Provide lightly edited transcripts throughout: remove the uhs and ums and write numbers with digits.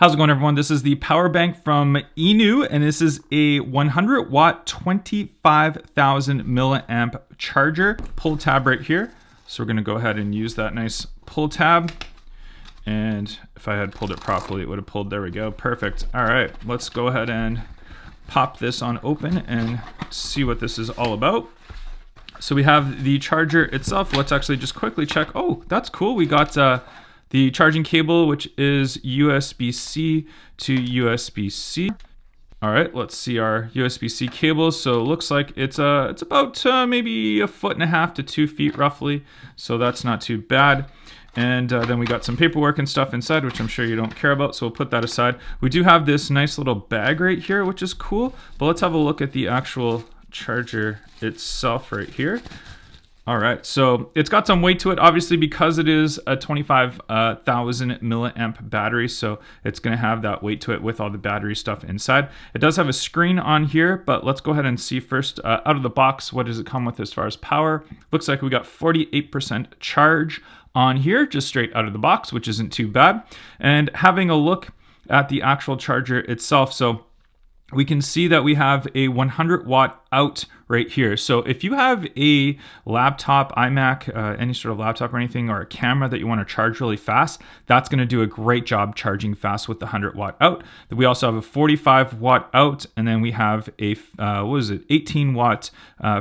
How's it going, everyone? This is the power bank from INUI, and this is a 100 watt, 25,000 milliamp charger. Pull tab right here. So we're gonna go ahead and use that nice pull tab. And if I had pulled it properly, it would have pulled. There we go, perfect. All right, let's go ahead and pop this on open and see what this is all about. So we have the charger itself. Let's actually just quickly check. Oh, that's cool. We got the charging cable, which is USB-C to USB-C. All right, let's see our USB-C cable. So it looks like it's about maybe 1.5 to 2 feet roughly. So that's not too bad. And then we got some paperwork and stuff inside, which I'm sure you don't care about, so we'll put that aside. We do have this nice little bag right here, which is cool. But let's have a look at the actual charger itself right here. All right, so it's got some weight to it, obviously, because it is a 25,000 milliamp battery. So it's going to have that weight to it with all the battery stuff inside. It does have a screen on here, but let's go ahead and see first out of the box, what does it come with as far as power? Looks like we got 48% charge on here, just straight out of the box, which isn't too bad. And having a look at the actual charger itself, so we can see that we have a 100 watt out right here. So if you have a laptop, iMac, any sort of laptop or anything, or a camera that you want to charge really fast, that's going to do a great job charging fast with the 100 watt out. We also have a 45 watt out, and then we have a 18 watt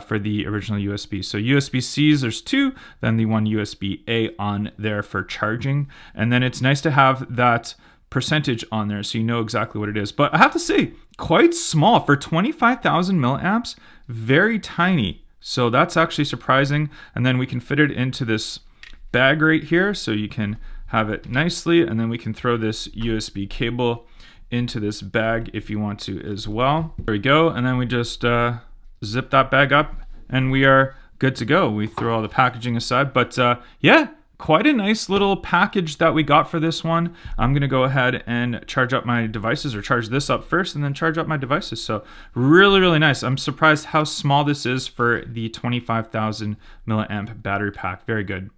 for the original USB. So USB-Cs, there's two, then the one USB-A on there for charging. And then it's nice to have that percentage on there so you know exactly what it is. But I have to say, quite small for 25,000 milliamps, very tiny. So that's actually surprising. And then we can fit it into this bag right here so you can have it nicely. And then we can throw this USB cable into this bag if you want to as well. There we go. And then we just zip that bag up and we are good to go. We throw all the packaging aside, but yeah, quite a nice little package that we got for this one. I'm gonna go ahead and charge up my devices, or charge this up first and then charge up my devices. So really, really nice. I'm surprised how small this is for the 25,000 milliamp battery pack. Very good.